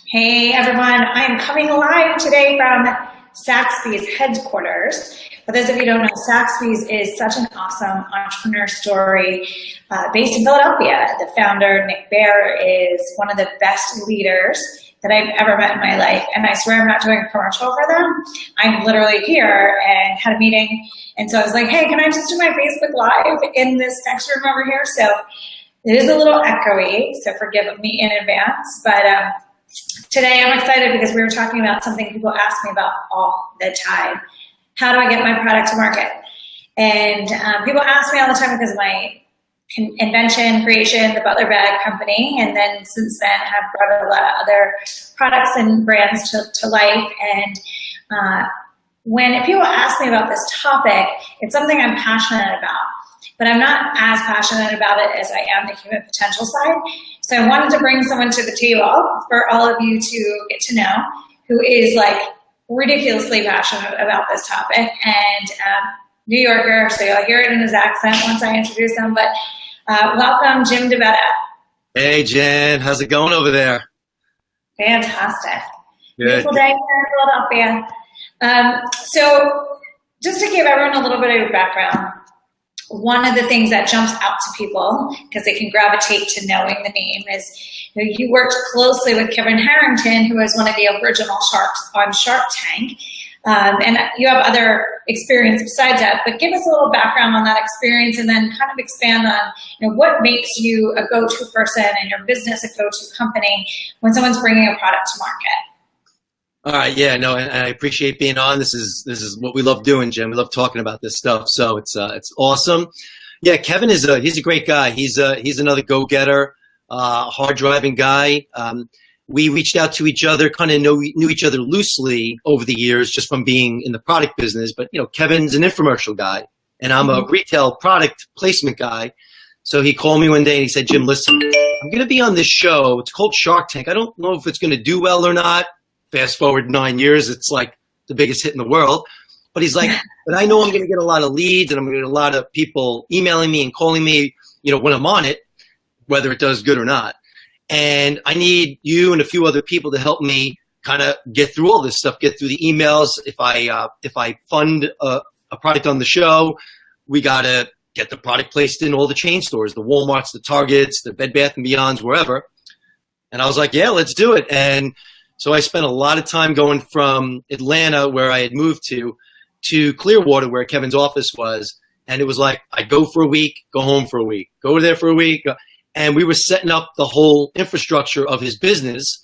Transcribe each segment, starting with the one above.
Hey everyone, I'm coming live today from Saxby's headquarters. For those of you who don't know, Saxby's is such an awesome entrepreneur story based in Philadelphia. The founder, Nick Bear, is one of the best leaders that I've ever met in my life. And I swear I'm not doing a commercial for them. I'm literally here and had a meeting. And so I was like, hey, can I just do my Facebook Live in this next room over here? So it is a little echoey, so forgive me in advance. But today I'm excited because we were talking about something people ask me about all the time. How do I get my product to market? And people ask me all the time because of my invention, creation, the Butler Bag Company, and then since then have brought a lot of other products and brands to life. And when people ask me about this topic, it's something I'm passionate about. But I'm not as passionate about it as I am the human potential side. So I wanted to bring someone to the table for all of you to get to know who is like ridiculously passionate about this topic and New Yorker, so you'll hear it in his accent once I introduce him. But welcome, Jim DeBetta. Hey, Jen. How's it going over there? Fantastic. Good. Beautiful day here in Philadelphia. So just to give everyone a little bit of your background, one of the things that jumps out to people, because they can gravitate to knowing the name, is you worked closely with Kevin Harrington, who was one of the original sharks on Shark Tank. And you have other experience besides that, but give us a little background on that experience and then kind of expand on what makes you a go-to person and your business a go-to company when someone's bringing a product to market. All right, yeah, no, and I appreciate being on. This is what we love doing, Jim. We love talking about this stuff, so it's awesome. Yeah, Kevin he's a great guy. He's another go-getter, hard driving guy. We reached out to each other, kind of knew each other loosely over the years, just from being in the product business. But Kevin's an infomercial guy, and I'm a retail product placement guy. So he called me one day and he said, "Jim, listen, I'm going to be on this show. It's called Shark Tank. I don't know if it's going to do well or not." Fast forward 9 years, it's like the biggest hit in the world. But he's like, but I know I'm going to get a lot of leads and I'm going to get a lot of people emailing me and calling me, when I'm on it, whether it does good or not. And I need you and a few other people to help me kind of get through all this stuff, get through the emails. If I fund a product on the show, we got to get the product placed in all the chain stores, the Walmarts, the Targets, the Bed Bath & Beyonds, wherever. And I was like, yeah, let's do it. And so I spent a lot of time going from Atlanta, where I had moved to Clearwater, where Kevin's office was. And it was like, I'd go for a week, go home for a week, go there for a week. And we were setting up the whole infrastructure of his business.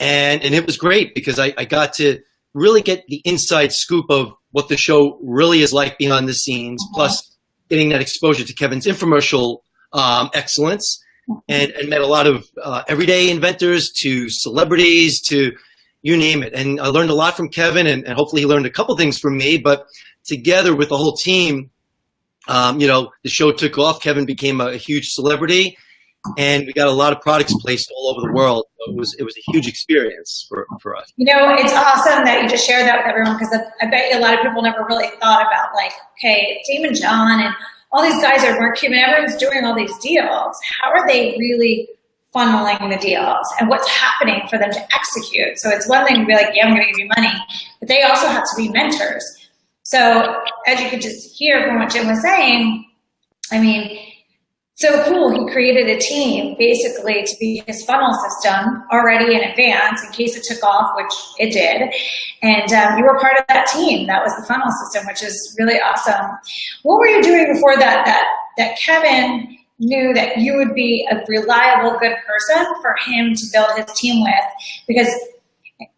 And it was great because I got to really get the inside scoop of what the show really is like behind the scenes, plus getting that exposure to Kevin's infomercial excellence. And met a lot of everyday inventors to celebrities to you name it. And I learned a lot from Kevin, and hopefully he learned a couple things from me. But together with the whole team, the show took off. Kevin became a huge celebrity, and we got a lot of products placed all over the world. So it was a huge experience for us. It's awesome that you just shared that with everyone, because I bet you a lot of people never really thought about, like, okay, Damon John and all these guys are working and everyone's doing all these deals. How are they really funneling the deals and what's happening for them to execute? So it's one thing to be like, yeah, I'm going to give you money, but they also have to be mentors. So as you could just hear from what Jim was saying, so cool. He created a team basically to be his funnel system already in advance in case it took off, which it did. And you were part of that team. That was the funnel system, which is really awesome. What were you doing before that Kevin knew that you would be a reliable, good person for him to build his team with? Because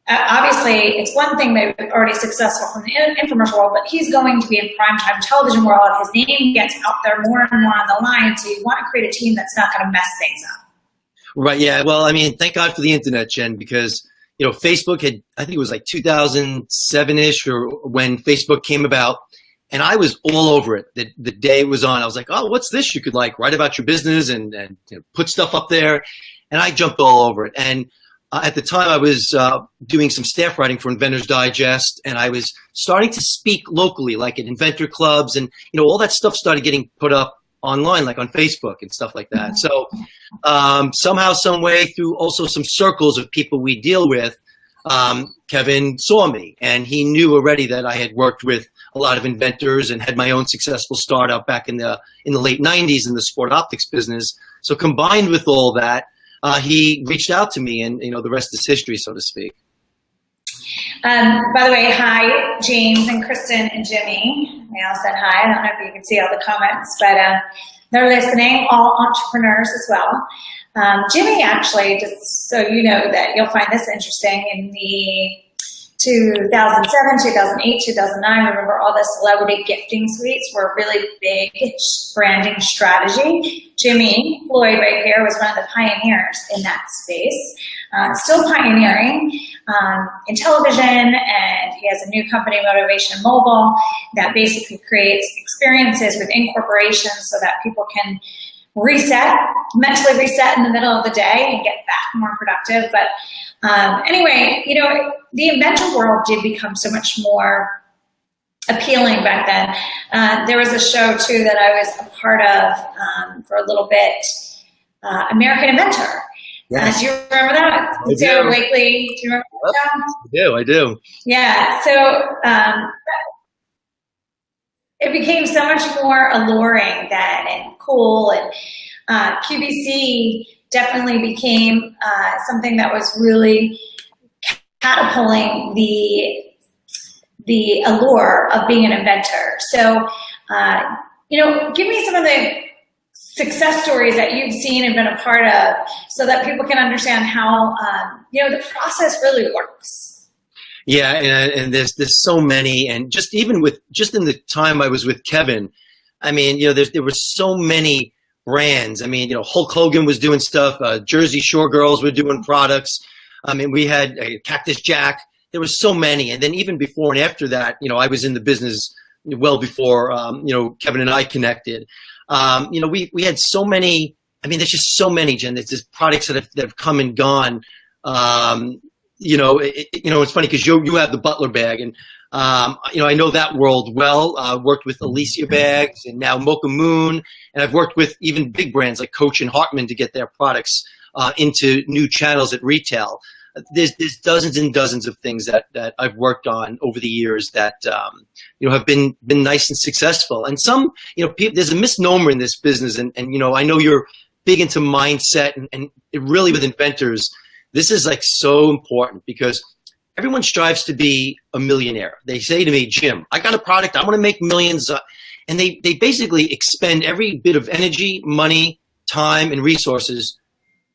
obviously it's one thing that you're already successful from the infomercial world, but he's going to be in primetime television world. His name gets out there more and more on the line. So you want to create a team that's not going to mess things up. Right. Yeah. Well, thank God for the internet, Jen, because, Facebook I think it was like 2007-ish or when Facebook came about, and I was all over it. The day it was on, I was like, oh, what's this? You could write about your business and put stuff up there. And I jumped all over it. And at the time, I was doing some staff writing for Inventor's Digest, and I was starting to speak locally, like at inventor clubs, and all that stuff started getting put up online, like on Facebook and stuff like that. So somehow, some way, through also some circles of people we deal with, Kevin saw me, and he knew already that I had worked with a lot of inventors and had my own successful startup back in the late 90s in the sport optics business. So combined with all that, he reached out to me, and the rest is history, so to speak. By the way, hi, James and Kristen and Jimmy. They all said hi. I don't know if you can see all the comments, but they're listening, all entrepreneurs as well. Jimmy, actually, just so you know that you'll find this interesting, in the 2007, 2008, 2009, remember all the celebrity gifting suites were a really big branding strategy. Jimmy Floyd right here was one of the pioneers in that space, still pioneering in television, and he has a new company, Motivational Mobile, that basically creates experiences within corporations so that people can mentally reset in the middle of the day and get back more productive. But anyway, the inventor world did become so much more appealing back then. There was a show too that I was a part of for a little bit, American Inventor. Yes. Do you remember that? I do. Blakely, do you remember that? I do. Yeah, so it became so much more alluring then and cool, and QVC definitely became something that was really catapulting the allure of being an inventor. So, give me some of the success stories that you've seen and been a part of, so that people can understand how the process really works. Yeah, and there's so many, and just in the time I was with Kevin, I mean, there were so many brands. I mean, Hulk Hogan was doing stuff, Jersey Shore girls were doing products. I mean, we had Cactus Jack. There was so many, and then even before and after that, I was in the business well before Kevin and I connected. We had so many. I mean, there's just so many, Jen. There's just products that have come and gone. It's funny because you have the Butler bag, and I know that world well. Worked with Alicia bags, and now Mocha Moon, and I've worked with even big brands like Coach and Hartman to get their products into new channels at retail. There's dozens and dozens of things that I've worked on over the years that have been nice and successful. And some people, there's a misnomer in this business, and I know you're big into mindset, and it really with inventors. This is like so important because everyone strives to be a millionaire. They say to me, Jim, I got a product, I want to make millions. And they basically expend every bit of energy, money, time, and resources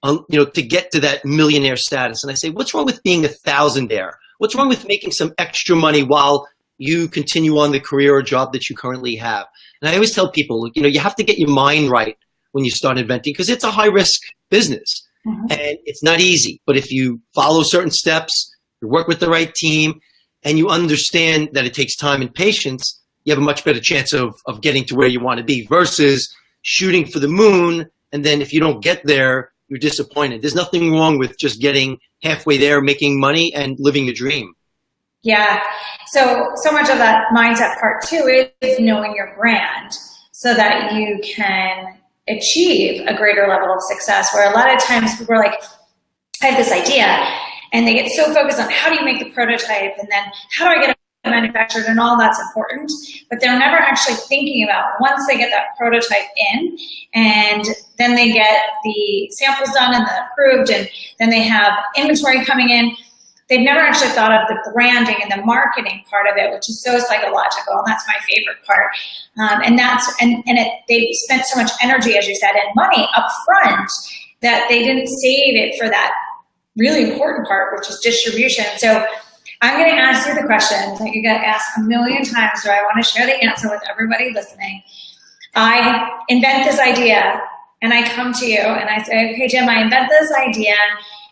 to get to that millionaire status. And I say, what's wrong with being a thousandaire? What's wrong with making some extra money while you continue on the career or job that you currently have? And I always tell people, you have to get your mind right when you start inventing, because it's a high risk business. Mm-hmm. And it's not easy, but if you follow certain steps, you work with the right team, and you understand that it takes time and patience, you have a much better chance of getting to where you want to be versus shooting for the moon. And then if you don't get there, you're disappointed. There's nothing wrong with just getting halfway there, making money, and living a dream. Yeah. So much of that mindset part too is knowing your brand so that you can achieve a greater level of success, where a lot of times people are like, I have this idea, and they get so focused on how do you make the prototype, and then how do I get it manufactured, and all that's important, but they're never actually thinking about once they get that prototype in, and then they get the samples done and approved, and then they have inventory coming in. They've never actually thought of the branding and the marketing part of it, which is so psychological, and that's my favorite part. They spent so much energy, as you said, and money up front that they didn't save it for that really important part, which is distribution. So I'm going to ask you the question that you get asked a million times, so I want to share the answer with everybody listening. I invent this idea, and I come to you, and I say, okay, Jim, I invent this idea,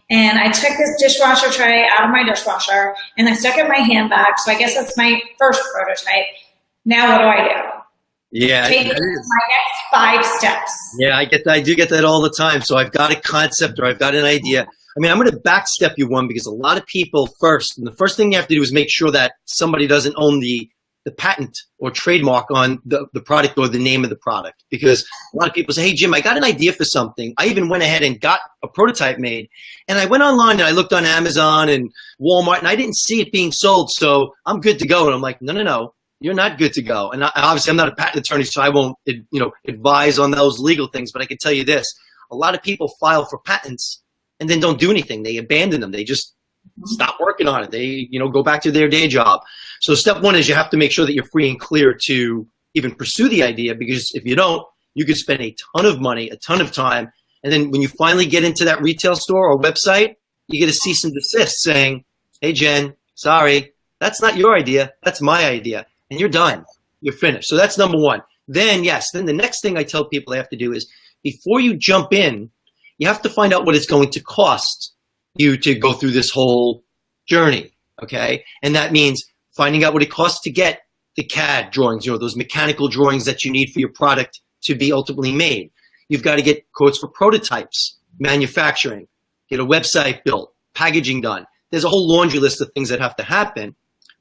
and I took this dishwasher tray out of my dishwasher, and I stuck it in my handbag, so I guess that's my first prototype. Now what do I do? Yeah. Take my next 5 steps. Yeah, I do get that all the time. So I've got a concept or I've got an idea. I mean, I'm going to backstep you one because a lot of people the first thing you have to do is make sure that somebody doesn't own the the patent or trademark on the product or the name of the product. Because a lot of people say, hey, Jim, I got an idea for something. I even went ahead and got a prototype made. And I went online and I looked on Amazon and Walmart and I didn't see it being sold. So I'm good to go. And I'm like, no, you're not good to go. And obviously I'm not a patent attorney, so I won't, advise on those legal things. But I can tell you this, a lot of people file for patents and then don't do anything. They abandon them. They just stop working on it. They, go back to their day job. So step one is you have to make sure that you're free and clear to even pursue the idea, because if you don't, you could spend a ton of money, a ton of time. And then when you finally get into that retail store or website, you get a cease and desist saying, hey, Jen, sorry, that's not your idea. That's my idea. And you're done. You're finished. So that's number one. Then the next thing I tell people they have to do is before you jump in, you have to find out what it's going to cost you to go through this whole journey, okay? And that means finding out what it costs to get the CAD drawings, those mechanical drawings that you need for your product to be ultimately made. You've got to get quotes for prototypes, manufacturing, get a website built, packaging done. There's a whole laundry list of things that have to happen,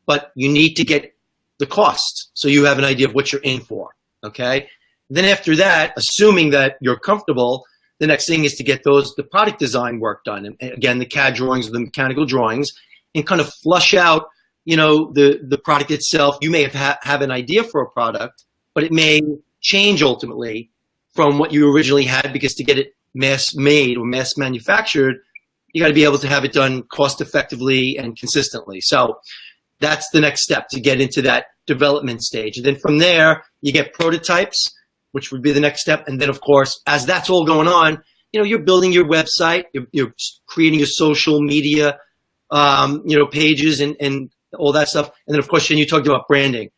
but you need to get the cost so you have an idea of what you're in for, okay? Then after that, assuming that you're comfortable, the next thing is to get the product design work done. And again, the CAD drawings, the mechanical drawings, and kind of flush out, the product itself. You may have an idea for a product, but it may change ultimately from what you originally had, because to get it mass made or mass manufactured, you got to be able to have it done cost effectively and consistently. So that's the next step, to get into that development stage. And then from there, you get prototypes, which would be the next step. And then, of course, as that's all going on, you're building your website, you're creating your social media, pages and all that stuff. And then, of course, you talked about branding.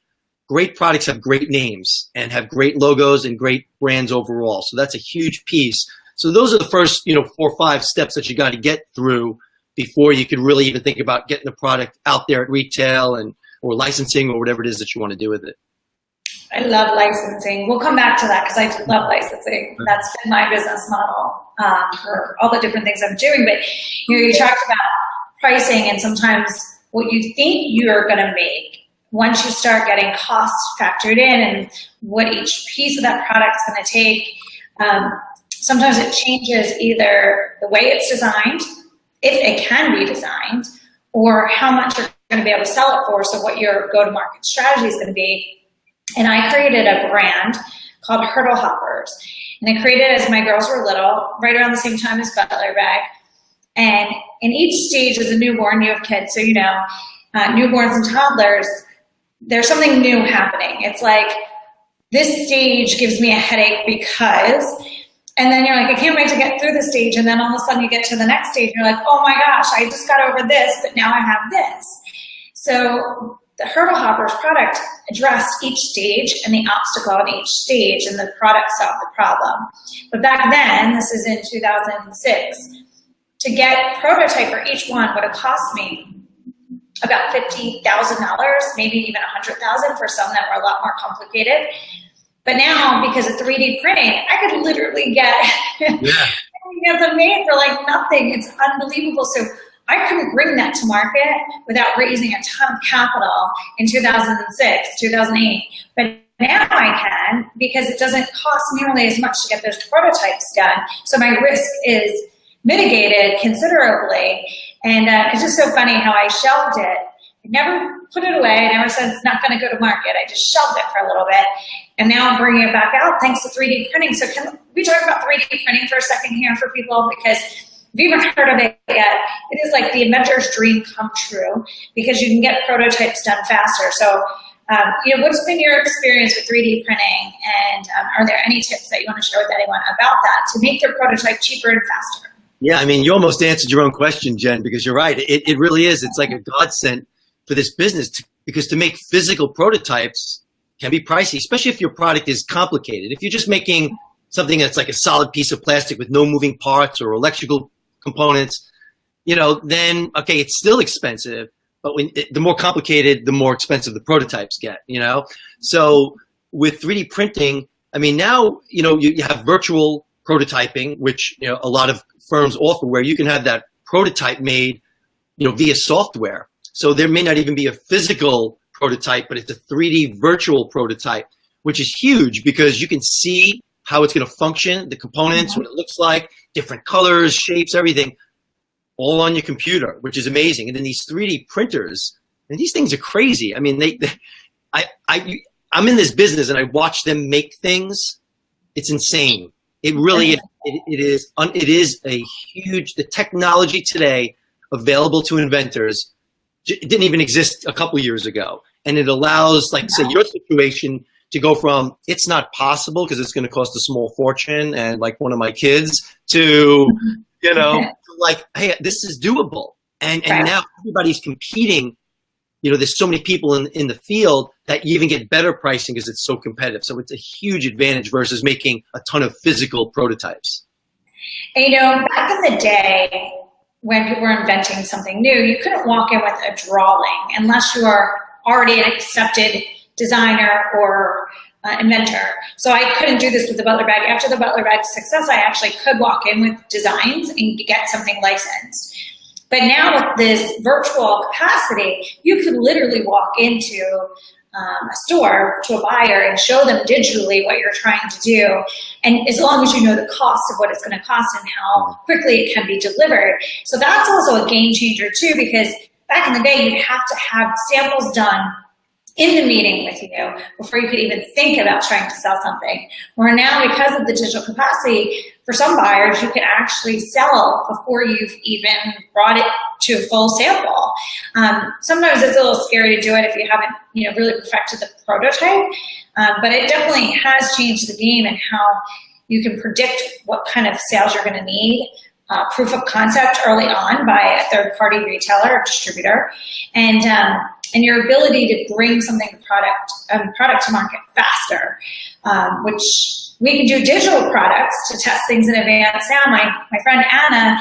Great products have great names and have great logos and great brands overall. So that's a huge piece. So those are the first, 4 or 5 steps that you got to get through before you could really even think about getting the product out there at retail or licensing or whatever it is that you want to do with it. I love licensing. We'll come back to that because I do love licensing. That's been my business model for all the different things I'm doing. But you talked about pricing, and sometimes what you think you're going to make, once you start getting costs factored in and what each piece of that product is going to take, sometimes it changes either the way it's designed, if it can be designed, or how much you're going to be able to sell it for, so what your go-to-market strategy is going to be. And I created a brand called Hurdle Hoppers. And I created it as my girls were little, right around the same time as Butler Bag. And in each stage as a newborn, you have kids, so newborns and toddlers, there's something new happening. It's like, this stage gives me a headache because, and then you're like, I can't wait to get through the stage. And then all of a sudden you get to the next stage, and you're like, oh my gosh, I just got over this, but now I have this. So the Hurdle Hoppers product addressed each stage and the obstacle on each stage, and the product solved the problem. But back then, this is in 2006, to get prototype for each one would have cost me about $50,000, maybe even $100,000 for some that were a lot more complicated. But now, because of 3D printing, I could literally get them made for like nothing. It's unbelievable. So I couldn't bring that to market without raising a ton of capital in 2006, 2008. But now I can, because it doesn't cost nearly as much to get those prototypes done. So my risk is mitigated considerably. And it's just so funny how I shelved it. I never put it away. I never said it's not going to go to market. I just shelved it for a little bit. And now I'm bringing it back out thanks to 3D printing. So can we talk about 3D printing for a second here for people? Because if you haven't heard of it yet, it is like the inventor's dream come true, because you can get prototypes done faster. So, what's been your experience with 3D printing? And are there any tips that you want to share with anyone about that to make their prototype cheaper and faster? Yeah, I mean, you almost answered your own question, Jen, because you're right. It really is. It's like a godsend for this business because to make physical prototypes can be pricey, especially if your product is complicated. If you're just making something that's like a solid piece of plastic with no moving parts or electrical components, then, okay, it's still expensive. But the more complicated, the more expensive the prototypes get, So with 3D printing, I mean, now, you have virtual prototyping, which, a lot of firms offer, where you can have that prototype made, via software. So there may not even be a physical prototype, but it's a 3D virtual prototype, which is huge because you can see how it's going to function, the components, what it looks like, different colors, shapes, everything, all on your computer, which is amazing. And then these 3D printers, and these things are crazy. I mean, I'm in this business and I watch them make things. It's insane. It really is. It is a huge, the technology today available to inventors, it didn't even exist a couple years ago. And it allows, like, say, your situation to go from it's not possible because it's going to cost a small fortune and like one of my kids to, you know, like, hey, this is doable. And now everybody's competing. You know, there's so many people in the field that you even get better pricing because it's so competitive. So it's a huge advantage versus making a ton of physical prototypes. And, you know, back in the day when people were inventing something new, you couldn't walk in with a drawing unless you are already an accepted designer or inventor. So I couldn't do this with the Butler bag. After the Butler bag's success, I actually could walk in with designs and get something licensed. But now with this virtual capacity, you could literally walk into a store to a buyer and show them digitally what you're trying to do. And as long as you know the cost of what it's going to cost and how quickly it can be delivered. So that's also a game changer too, because back in the day, you'd have to have samples done in the meeting with you before you could even think about trying to sell something. Where now, because of the digital capacity, for some buyers, you can actually sell before you've even brought it to a full sample. Sometimes it's a little scary to do it if you haven't, you know, really perfected the prototype, but it definitely has changed the game and how you can predict what kind of sales you're going to need. Proof of concept early on by a third-party retailer or distributor, and your ability to bring something product to market faster, which we can do digital products to test things in advance. Now, my friend Anna,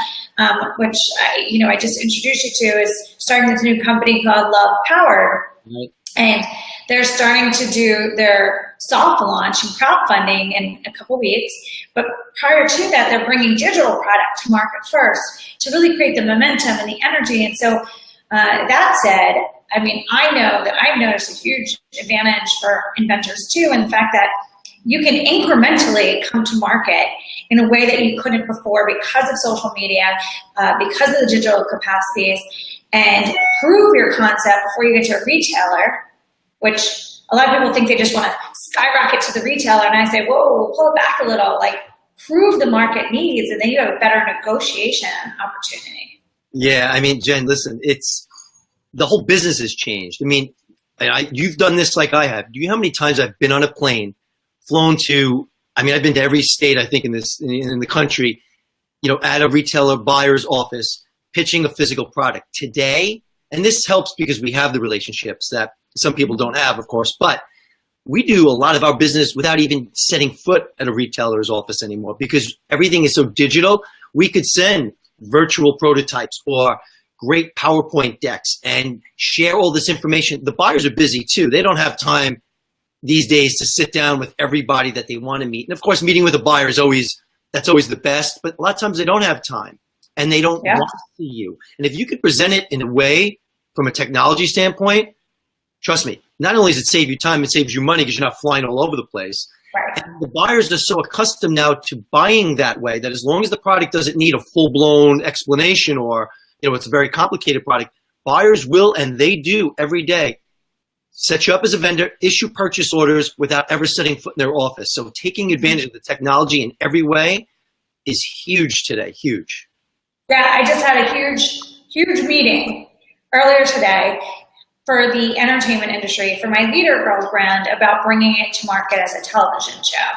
which I just introduced you to, is starting this new company called Love Powered. Right. And they're starting to do their soft launch and crowdfunding in a couple weeks. But prior to that, they're bringing digital product to market first to really create the momentum and the energy. And so that said, I mean, I know that I've noticed a huge advantage for inventors too, in the fact that you can incrementally come to market in a way that you couldn't before because of social media, because of the digital capacities, and prove your concept before you get to a retailer, which a lot of people think they just want to skyrocket to the retailer. And I say, whoa, pull it back a little, like prove the market needs, and then you have a better negotiation opportunity. Yeah, I mean, Jen, listen, the whole business has changed. I mean, you've done this like I have. Do you know how many times I've been on a plane, flown to, I've been to every state, I think, in the country, at a retailer buyer's office, pitching a physical product today. And this helps because we have the relationships that some people don't have, of course, but we do a lot of our business without even setting foot at a retailer's office anymore because everything is so digital. We could send virtual prototypes or great PowerPoint decks and share all this information. The buyers are busy too. They don't have time these days to sit down with everybody that they want to meet. And of course, meeting with a buyer is always the best, but a lot of times they don't have time and they don't want to see you. And if you could present it in a way from a technology standpoint, trust me, not only does it save you time, it saves you money because you're not flying all over the place. Right. And the buyers are so accustomed now to buying that way that as long as the product doesn't need a full-blown explanation or it's a very complicated product, buyers will, and they do every day, set you up as a vendor, issue purchase orders without ever setting foot in their office. So taking advantage of the technology in every way is huge today, huge. Yeah, I just had a huge meeting earlier today for the entertainment industry, for my Leader Girls brand, about bringing it to market as a television show.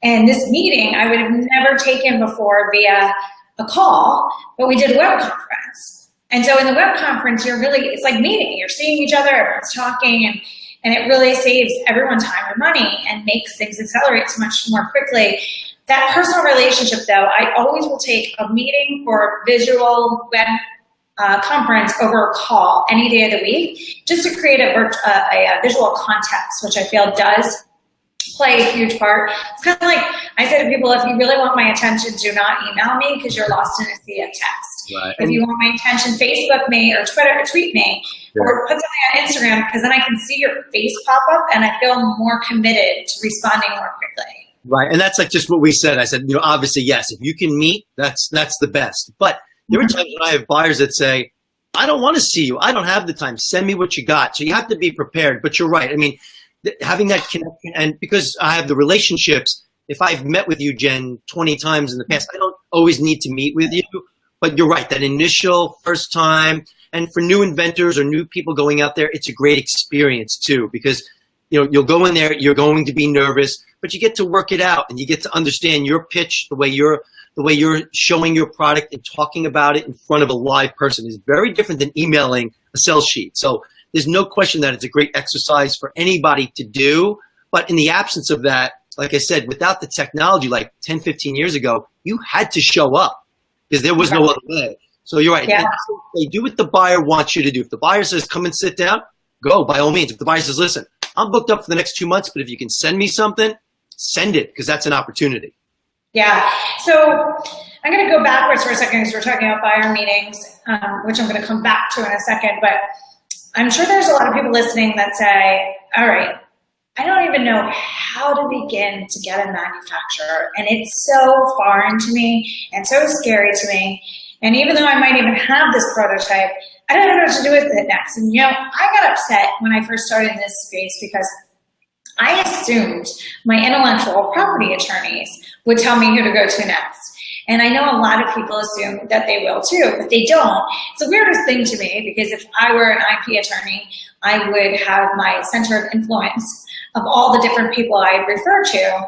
And this meeting I would have never taken before via a call, but we did a web conference. And so in the web conference, it's like meeting. You're seeing each other, everyone's talking, and it really saves everyone time and money and makes things accelerate so much more quickly. That personal relationship, though, I always will take a meeting or visual web conference over a call any day of the week, just to create a visual context, which I feel does play a huge part. It's kind of like I say to people, if you really want my attention, do not email me because you're lost in a sea of text. Right. If you want my attention, Facebook me or Twitter or tweet me or put something on Instagram because then I can see your face pop up and I feel more committed to responding more quickly. Right. And that's like just what we said. I said, obviously, yes, if you can meet, that's the best. But there are times when I have buyers that say, I don't want to see you. I don't have the time. Send me what you got. So you have to be prepared. But you're right. I mean, having that connection, and because I have the relationships, if I've met with you, Jen, 20 times in the past, I don't always need to meet with you. But you're right. That initial first time, and for new inventors or new people going out there, it's a great experience too, because you'll go in there, you're going to be nervous, but you get to work it out and you get to understand your pitch, the way you're showing your product and talking about it in front of a live person is very different than emailing a sales sheet. So there's no question that it's a great exercise for anybody to do. But in the absence of that, like I said, without the technology like 10, 15 years ago, you had to show up because there was no other way. So you're right. Yeah. They do what the buyer wants you to do. If the buyer says, come and sit down, go by all means. If the buyer says, listen, I'm booked up for the next 2 months, but if you can send me something, send it because that's an opportunity. Yeah. So I'm going to go backwards for a second because we're talking about buyer meetings, which I'm going to come back to in a second. But I'm sure there's a lot of people listening that say, all right, I don't even know how to begin to get a manufacturer. And it's so foreign to me and so scary to me. And even though I might even have this prototype, I don't know what to do with it next. And I got upset when I first started in this space because I assumed my intellectual property attorneys would tell me who to go to next. And I know a lot of people assume that they will too, but they don't. It's the weirdest thing to me because if I were an IP attorney, I would have my center of influence of all the different people I refer to.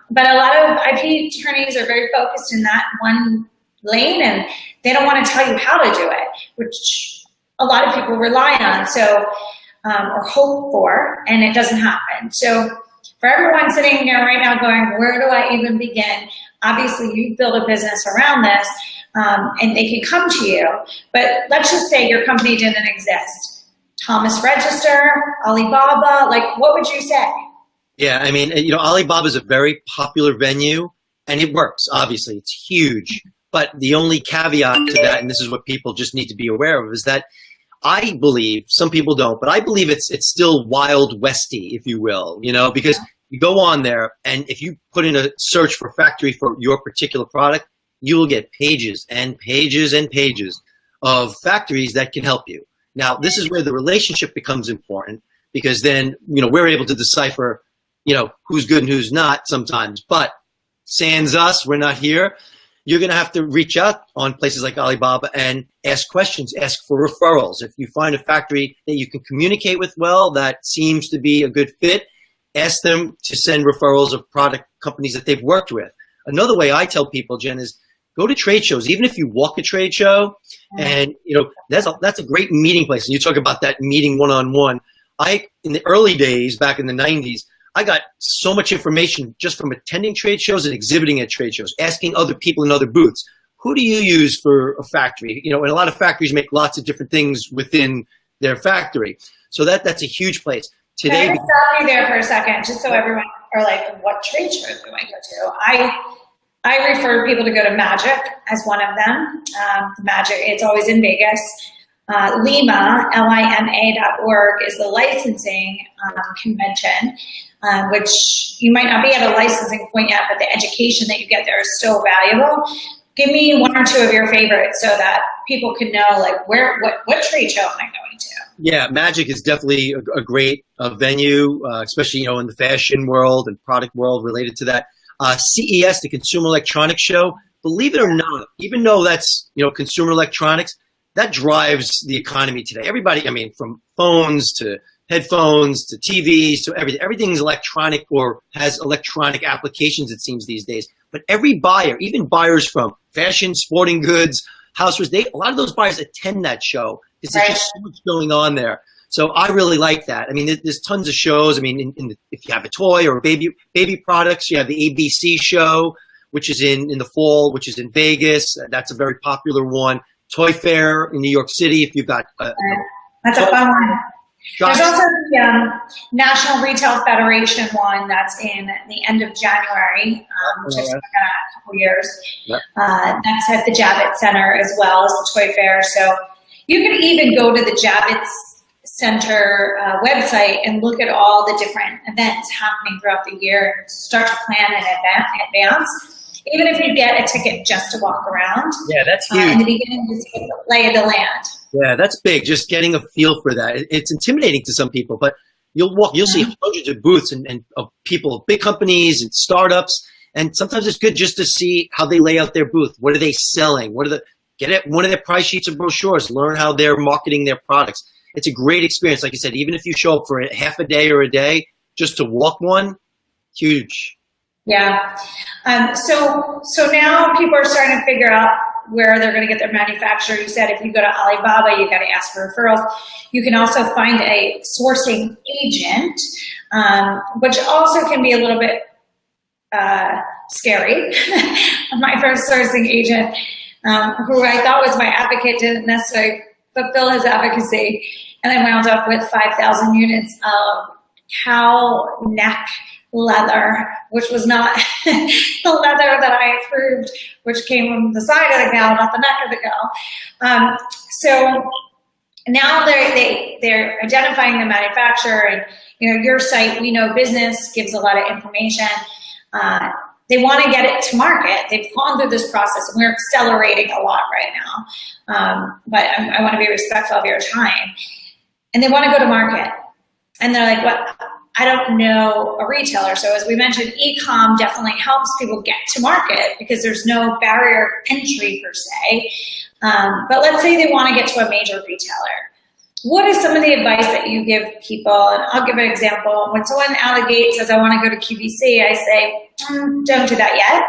But a lot of IP attorneys are very focused in that one lane and they don't want to tell you how to do it, which a lot of people rely on or hope for, and it doesn't happen. So for everyone sitting there right now going, where do I even begin? Obviously, you've built a business around this, and they can come to you. But let's just say your company didn't exist. Thomas Register, Alibaba, what would you say? Yeah, I mean, Alibaba is a very popular venue, and it works, obviously. It's huge. But the only caveat to that, and this is what people just need to be aware of, is that I believe, some people don't, but I believe it's still Wild Westy, if you will, because you go on there and if you put in a search for factory for your particular product, you will get pages and pages and pages of factories that can help you. Now, this is where the relationship becomes important because then, we're able to decipher, who's good and who's not sometimes. But sans us, we're not here. You're going to have to reach out on places like Alibaba and ask questions, ask for referrals. If you find a factory that you can communicate with well, that seems to be a good fit, ask them to send referrals of product companies that they've worked with. Another way I tell people, Jen, is go to trade shows. Even if you walk a trade show and, that's a great meeting place. And you talk about that meeting one-on-one. In the early days, back in the 90s, I got so much information just from attending trade shows and exhibiting at trade shows, asking other people in other booths, who do you use for a factory? And a lot of factories make lots of different things within their factory. So that's a huge place. Today, Can I stop you there for a second, just so everyone are like, what trade shows do I go to? I refer people to go to Magic as one of them. Magic, it's always in Vegas. Lima, lima.org, is the licensing convention. Which you might not be at a licensing point yet, but the education that you get there is so valuable. Give me one or two of your favorites so that people can know what trade show am I going to? Yeah, Magic is definitely a great venue, especially in the fashion world and product world related to that. CES, the Consumer Electronics Show, believe it or not, even though that's consumer electronics, that drives the economy today. Everybody, from phones to headphones to TVs to everything. Everything's electronic or has electronic applications, it seems, these days. But every buyer, even buyers from fashion, sporting goods, housewares, a lot of those buyers attend that show because there's just so much going on there. So I really like that. There's tons of shows. If you have a toy or baby products, you have the ABC show, which is in the fall, which is in Vegas. That's a very popular one. Toy Fair in New York City, if you've got that's a fun one. There's Josh? also the National Retail Federation one that's in the end of January, which is in a couple years. Yep. That's at the Javits Center as well as the Toy Fair. So you can even go to the Javits Center website and look at all the different events happening throughout the year and start to plan in advance. Even if you get a ticket just to walk around. Yeah, that's huge. In the beginning, just get the lay of the land. Yeah, that's big. Just getting a feel for that. It's intimidating to some people, but you'll see hundreds of booths and of people, big companies and startups. And sometimes it's good just to see how they lay out their booth. What are they selling? Get at one of their price sheets and brochures. Learn how they're marketing their products. It's a great experience. Like I said, even if you show up for half a day or a day, just to walk one, huge. Yeah. So now people are starting to figure out where they're going to get their manufacturer. You said if you go to Alibaba, you got to ask for referrals. You can also find a sourcing agent, which also can be a little bit scary. My first sourcing agent, who I thought was my advocate, didn't necessarily fulfill his advocacy, and I wound up with 5,000 units of cow neck leather, which was not the leather that I approved, which came from the side of the cow, not the neck of the cow. So now they're identifying the manufacturer, and your site, We Know Business, gives a lot of information. They want to get it to market. They've gone through this process, and we're accelerating a lot right now. But I want to be respectful of your time. And they want to go to market. And they're like, what? I don't know a retailer. So as we mentioned, e-com definitely helps people get to market because there's no barrier entry per se. But let's say they want to get to a major retailer. What is some of the advice that you give people? And I'll give an example. When someone out of the gate says, I want to go to QVC, I say, don't do that yet,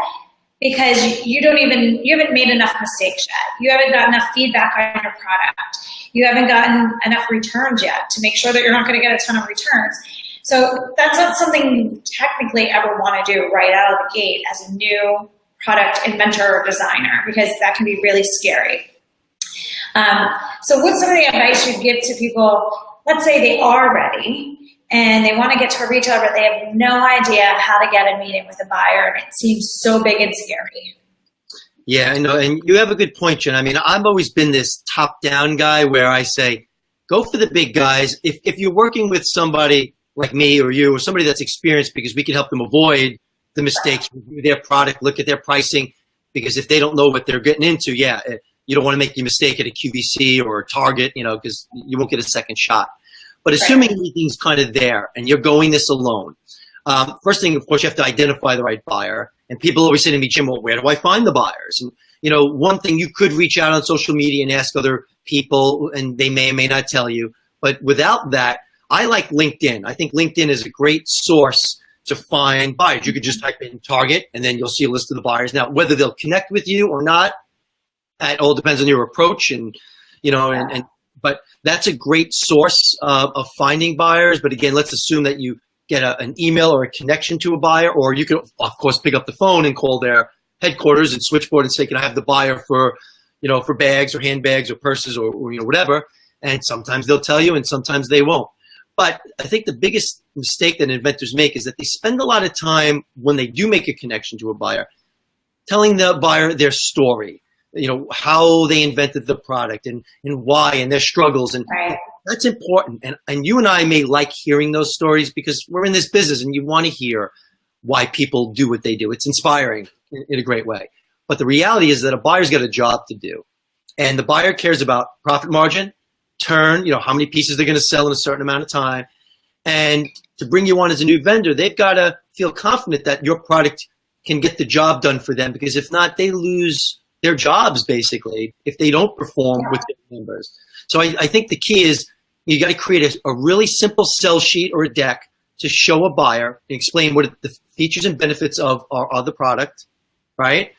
because you haven't made enough mistakes yet. You haven't got enough feedback on your product. You haven't gotten enough returns yet to make sure that you're not going to get a ton of returns. So that's not something you technically ever want to do right out of the gate as a new product inventor or designer, because that can be really scary. So what's some of the advice you'd give to people, let's say they are ready and they want to get to a retailer, but they have no idea how to get a meeting with a buyer, and it seems so big and scary? Yeah, I know, and you have a good point, Jen. I mean, I've always been this top-down guy where I say, go for the big guys. If you're working with somebody like me or you or somebody that's experienced, because we can help them avoid the mistakes, review their product, look at their pricing, because if they don't know what they're getting into, you don't want to make the mistake at a QVC or a Target, because you won't get a second shot. But assuming everything's kind of there and you're going this alone, first thing, of course, you have to identify the right buyer. And people always say to me, Jim, well, where do I find the buyers? And, one thing, you could reach out on social media and ask other people, and they may or may not tell you. But without that, I like LinkedIn. I think LinkedIn is a great source to find buyers. You could just type in Target, and then you'll see a list of the buyers. Now, whether they'll connect with you or not, it all depends on your approach, but that's a great source of finding buyers. But again, let's assume that you get an email or a connection to a buyer, or you can, of course, pick up the phone and call their headquarters and switchboard and say, can I have the buyer for bags or handbags or purses or whatever? And sometimes they'll tell you and sometimes they won't. But I think the biggest mistake that inventors make is that they spend a lot of time when they do make a connection to a buyer, telling the buyer their story, how they invented the product and why and their struggles. And that's important. And you and I may like hearing those stories because we're in this business and you want to hear why people do what they do. It's inspiring in a great way. But the reality is that a buyer's got a job to do. And the buyer cares about profit margin, turn, how many pieces they're going to sell in a certain amount of time. And to bring you on as a new vendor, they've got to feel confident that your product can get the job done for them, because if not, they lose their jobs, basically, if they don't perform with their members. So I think the key is you got to create a really simple sell sheet or a deck to show a buyer and explain what the features and benefits of the product, right?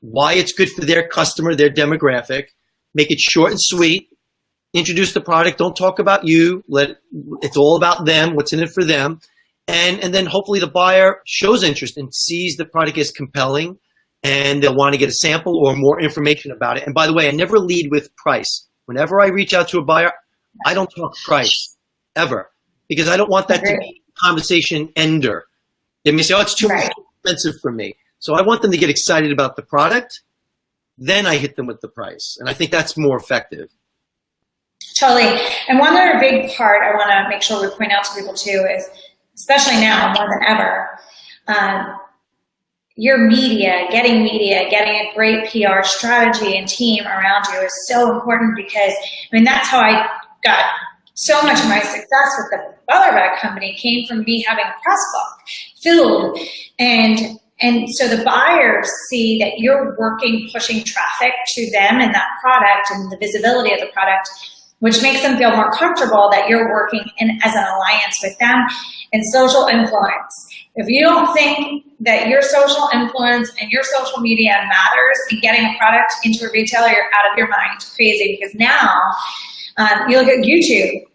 Why it's good for their customer, their demographic. Make it short and sweet. Introduce the product. Don't talk about you. It's all about them, what's in it for them. And then hopefully the buyer shows interest and sees the product as compelling, and they'll want to get a sample or more information about it. And by the way, I never lead with price. Whenever I reach out to a buyer, I don't talk price ever, because I don't want that to be a conversation ender. They may say, oh, it's too expensive for me. So I want them to get excited about the product. Then I hit them with the price. And I think that's more effective. Totally. And one other big part I want to make sure we point out to people too is, especially now more than ever, your media, getting a great PR strategy and team around you is so important, because I mean, that's how I got so much of my success with the Butler Bag Company came from me having a press book filled. And so the buyers see that you're working, pushing traffic to them and that product and the visibility of the product, which makes them feel more comfortable that you're working as an alliance with them. And social influence. If you don't think that your social influence and your social media matters in getting a product into a retailer, you're out of your mind, crazy. Because now you look at YouTube,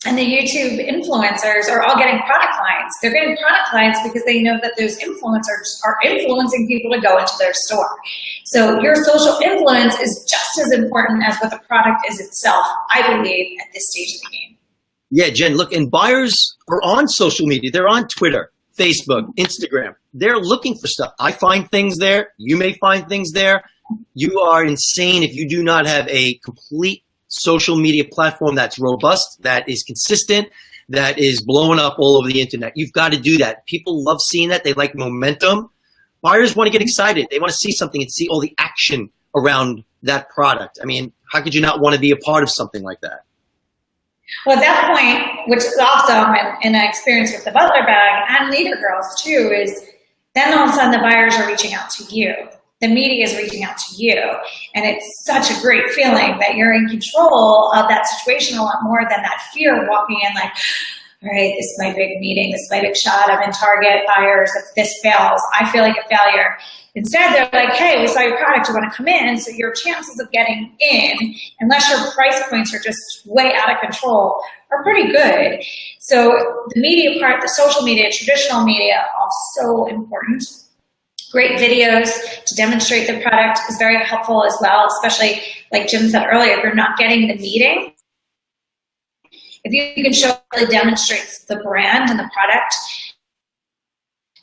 and the YouTube influencers are all getting product lines. They're getting product lines because they know that those influencers are influencing people to go into their store. So your social influence is just as important as what the product is itself, I believe, at this stage of the game. Yeah, Jen, look, and buyers are on social media. They're on Twitter, Facebook, Instagram. They're looking for stuff. I find things there. You may find things there. You are insane if you do not have a complete social media platform that's robust, that is consistent, that is blowing up all over the internet. You've got to do that. People love seeing that. They like momentum. Buyers want to get excited. They want to see something and see all the action around that product. I mean, how could you not want to be a part of something like that? Well, at that point, which is also in an experience with the Butler Bag and Leader Girls too, is then all of a sudden the buyers are reaching out to you. The media is reaching out to you. And it's such a great feeling that you're in control of that situation a lot more than that fear of walking in like, all right, this is my big meeting, this is my big shot, I'm in target buyers, if this fails, I feel like a failure. Instead, they're like, hey, we saw your product, you want to come in? So your chances of getting in, unless your price points are just way out of control, are pretty good. So the media part, the social media, traditional media, are so important. Great videos to demonstrate the product is very helpful as well, especially like Jim said earlier, if you're not getting the meeting, if you can show really demonstrates the brand and the product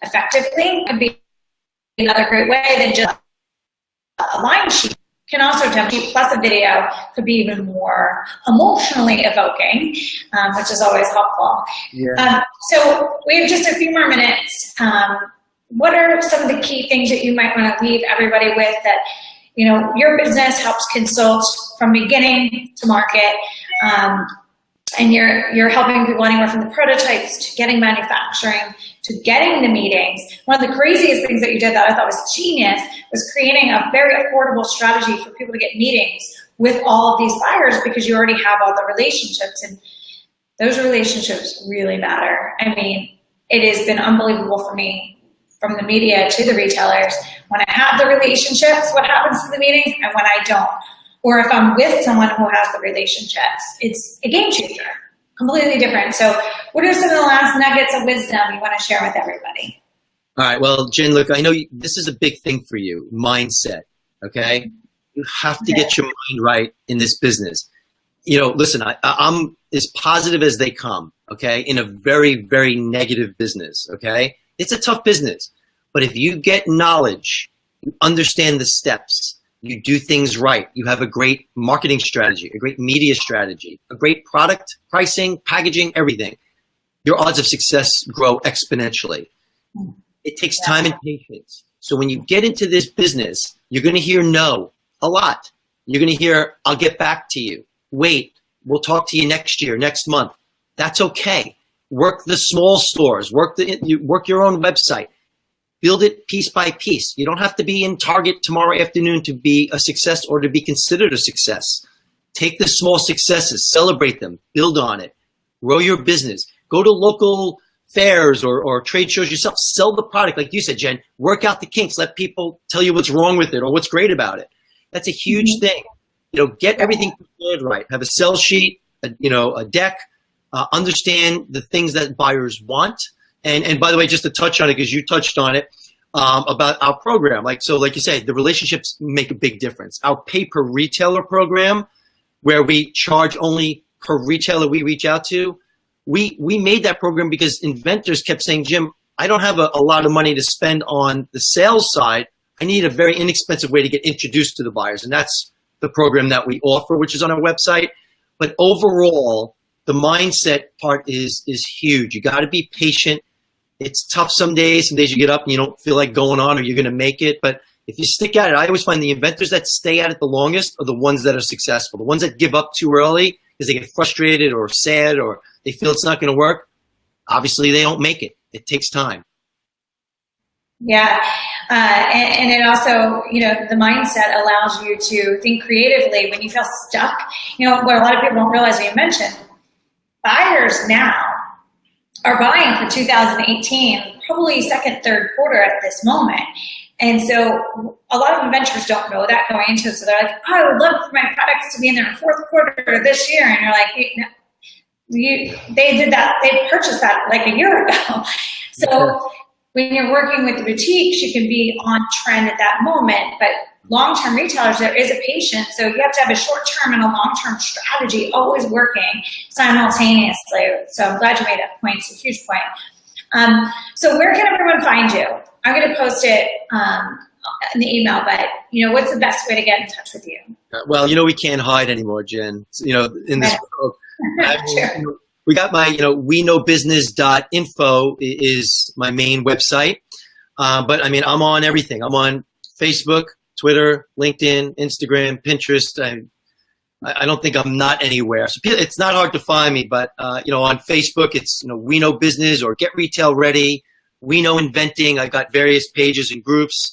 effectively, could be another great way than just a line sheet. Can also demonstrate, plus a video could be even more emotionally evoking, which is always helpful. Yeah. So we have just a few more minutes. What are some of the key things that you might want to leave everybody with that, you know, your business helps consult from beginning to market, and you're helping people anywhere from the prototypes to getting manufacturing to getting the meetings. One of the craziest things that you did that I thought was genius was creating a very affordable strategy for people to get meetings with all of these buyers, because you already have all the relationships, and those relationships really matter. I mean, it has been unbelievable for me, from the media to the retailers. When I have the relationships, what happens to the meetings, and when I don't. Or if I'm with someone who has the relationships, it's a game changer, completely different. So what are some of the last nuggets of wisdom you want to share with everybody? All right, well, Jen, look, I know this is a big thing for you, mindset, okay? You have to get your mind right in this business. You know, listen, I'm as positive as they come, okay, in a very, very negative business, okay? It's a tough business, but if you get knowledge, you understand the steps, you do things right, you have a great marketing strategy, a great media strategy, a great product, pricing, packaging, everything, your odds of success grow exponentially. It takes time and patience. So when you get into this business, you're going to hear no a lot. You're going to hear, I'll get back to you. Wait, we'll talk to you next year, next month. That's okay. Work the small stores, work your own website, build it piece by piece. You don't have to be in Target tomorrow afternoon to be a success or to be considered a success. Take the small successes, celebrate them, build on it, grow your business, go to local fairs or trade shows yourself, sell the product. Like you said, Jen, work out the kinks, let people tell you what's wrong with it or what's great about it. That's a huge thing. You know, get everything prepared right. Have a sell sheet, a deck. Understand the things that buyers want. And by the way, just to touch on it, because you touched on it, about our program. Like you said, the relationships make a big difference. Our pay per retailer program, where we charge only per retailer we reach out to, we made that program because inventors kept saying, Jim, I don't have a lot of money to spend on the sales side. I need a very inexpensive way to get introduced to the buyers. And that's the program that we offer, which is on our website. But overall, the mindset part is huge. You got to be patient. It's tough some days. Some days you get up and you don't feel like going on or you're going to make it. But if you stick at it, I always find the inventors that stay at it the longest are the ones that are successful. The ones that give up too early because they get frustrated or sad or they feel it's not going to work, obviously they don't make it. It takes time. Yeah. And it also, the mindset allows you to think creatively when you feel stuck. What a lot of people don't realize, you mentioned, buyers now are buying for 2018, probably second, third quarter at this moment. And so a lot of inventors don't know that going into it. So they're like, oh, I would love for my products to be in their fourth quarter this year. And you're like, they did that, they purchased that like a year ago. So when you're working with the boutiques, you can be on trend at that moment, but long-term retailers, there is a patience. So you have to have a short-term and a long-term strategy always working simultaneously. So I'm glad you made that point. It's a huge point. So where can everyone find you? I'm going to post it in the email, but what's the best way to get in touch with you? Well, we can't hide anymore, Jen. In this world, Sure. we got my, weknowbusiness.info is my main website. But I mean, I'm on everything. I'm on Facebook, Twitter, LinkedIn, Instagram, Pinterest. I don't think I'm not anywhere. So it's not hard to find me, but, on Facebook, it's, We Know Business or Get Retail Ready, We Know Inventing. I got various pages and groups.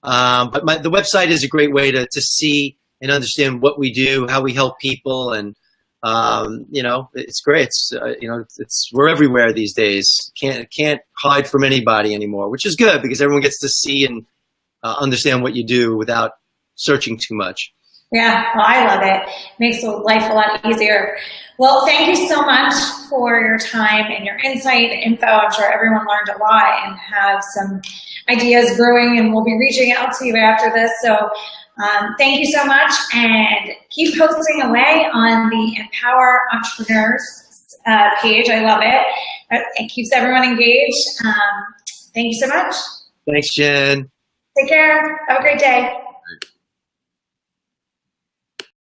But the website is a great way to see and understand what we do, how we help people. And, it's great. We're everywhere these days. Can't hide from anybody anymore, which is good because everyone gets to see and understand what you do without searching too much. Yeah, well, I love it. Makes life a lot easier. Well, thank you so much for your time and your insight and info. I'm sure everyone learned a lot and have some ideas brewing, and we'll be reaching out to you after this. So thank you so much, and keep posting away on the Empower Entrepreneurs page. I love it. It keeps everyone engaged. Thank you so much. Thanks, Jen. Take care. Have a great day.